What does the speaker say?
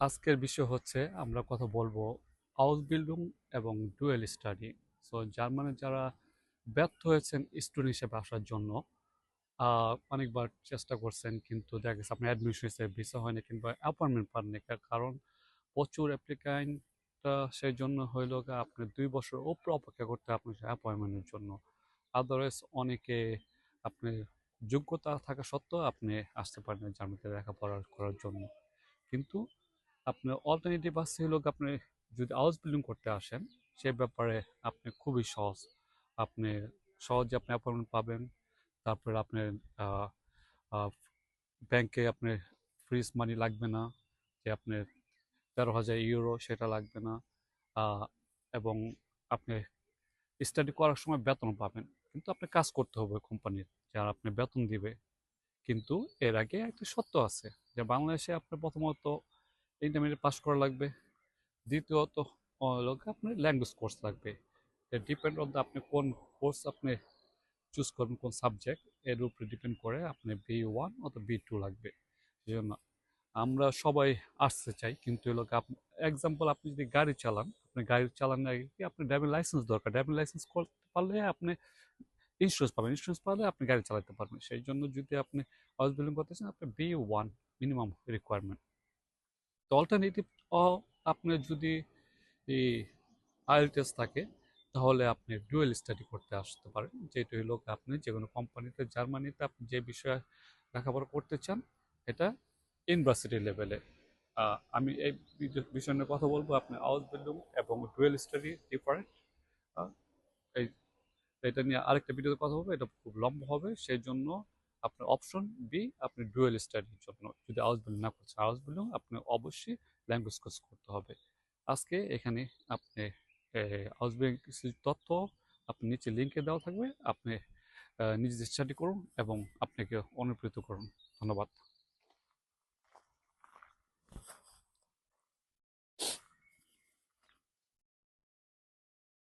আজকের বিষয় হচ্ছে আমরা কথা বলবো আউসবিল্ডিং এবং ডুয়েল স্টাডি। সো জার্মানে যারা ব্যর্থ হয়েছেন স্টুডেন্ট হিসেবে আসার জন্য, অনেকবার চেষ্টা করছেন কিন্তু দেখা গেছে আপনার অ্যাডমিশন হিসেবে ভিসা হয়নি কিংবা অ্যাপয়েন্টমেন্ট পাননি, কারণ প্রচুর অ্যাপ্লিক্যান্ট। সেই জন্য হইলো গিয়ে আপনার 2 বছর উপরে অপেক্ষা করতে হয় আপনার অ্যাপয়েন্টমেন্টের জন্য। আদারওয়াইজ অনেকে আপনার যোগ্যতা থাকা সত্ত্বেও আপনি আসতে পারেন না জার্মানিতে লেখাপড়া করার জন্য। কিন্তু আপনার অল্টারনেটিভ আছে হলো গিয়ে আপনি যদি হাউস বিল্ডিং করতে আসেন, সে ব্যাপারে আপনি খুবই সহজ। আপনি সহজে আপনি অ্যাপয়েন্টমেন্ট পাবেন। তারপরে আপনার আহ, আহ, ব্যাংকে আপনার ফ্রিজ মানি লাগবে না, যে আপনার 13,000 ইউরো সেটা লাগবে না। আহ, এবং আপনি স্টাডি করার সময় বেতন পাবেন, কিন্তু আপনি কাজ করতে হবে কোম্পানির যারা আপনি বেতন দিবে। কিন্তু এর আগে একটা সত্য আছে যে বাংলাদেশে আপনার প্রথমত ইন্টারমিডিয়েট পাস করা লাগবে। দ্বিতীয়ত হলো আপনার ল্যাঙ্গুয়েজ কোর্স লাগবে। ডিপেন্ড অন আপনি কোন কোর্স আপনি চুজ করবেন, কোন সাবজেক্ট, এর উপরে ডিপেন্ড করে আপনি B1 অথবা B2 লাগবে। সেই জন্য আমরা সবাই আসতে চাই, কিন্তু এগুলো এক্সাম্পল আপনি যদি গাড়ি চালান, আপনি গাড়ি চালানোর আগে কি আপনার ড্রাইভিং লাইসেন্স দরকার। ড্রাইভিং লাইসেন্স করতে পারলে আপনি ইন্স্যুরেন্স পাবেন, ইন্স্যুরেন্স পালে আপনি গাড়ি চালাতে পারবেন। সেই জন্য যদি আপনি হাউস বিল্ডিং করতে চান, আপনার B1 মিনিমাম রিকোয়ারমেন্ট। তো অল্টারনেটিভ আপনার যদি এই আইএলটিএস থাকে, তাহলে আপনি ডুয়েল স্টাডি করতে আসতে পারেন, যেটা হলো আপনি যে কোনো কোম্পানিতে জার্মানিতে আপনি যে বিষয়ে লেখাপড়া করতে চান, এটা ইউনিভার্সিটি লেভেলে। আমি এই বিষয় নিয়ে কথা বলবো। আপনি হাউস বিল্ডিং এবং ডুয়েল স্টাডি ডিফারেন্ট। এই এটা নিয়ে আরেকটা ভিডিওতে কথা বলবো, এটা খুব লম্বা হবে। সেই জন্য আপনার অপশন বি, আপনি ডুয়েল স্টাডির জন্য যদি হাউস বিল্ডিং না করছেন, হাউস বিল্ডিং আপনি অবশ্যই ল্যাঙ্গুয়েজ কোর্স করতে হবে। আজকে এখানে আপনি হাউস বিল্ডিং কিছু তথ্য আপনি নিচে লিঙ্কে দেওয়া থাকবে, আপনি নিজে স্টাডি করুন এবং আপনাকে অনুপ্রেরিত করুন। ধন্যবাদ।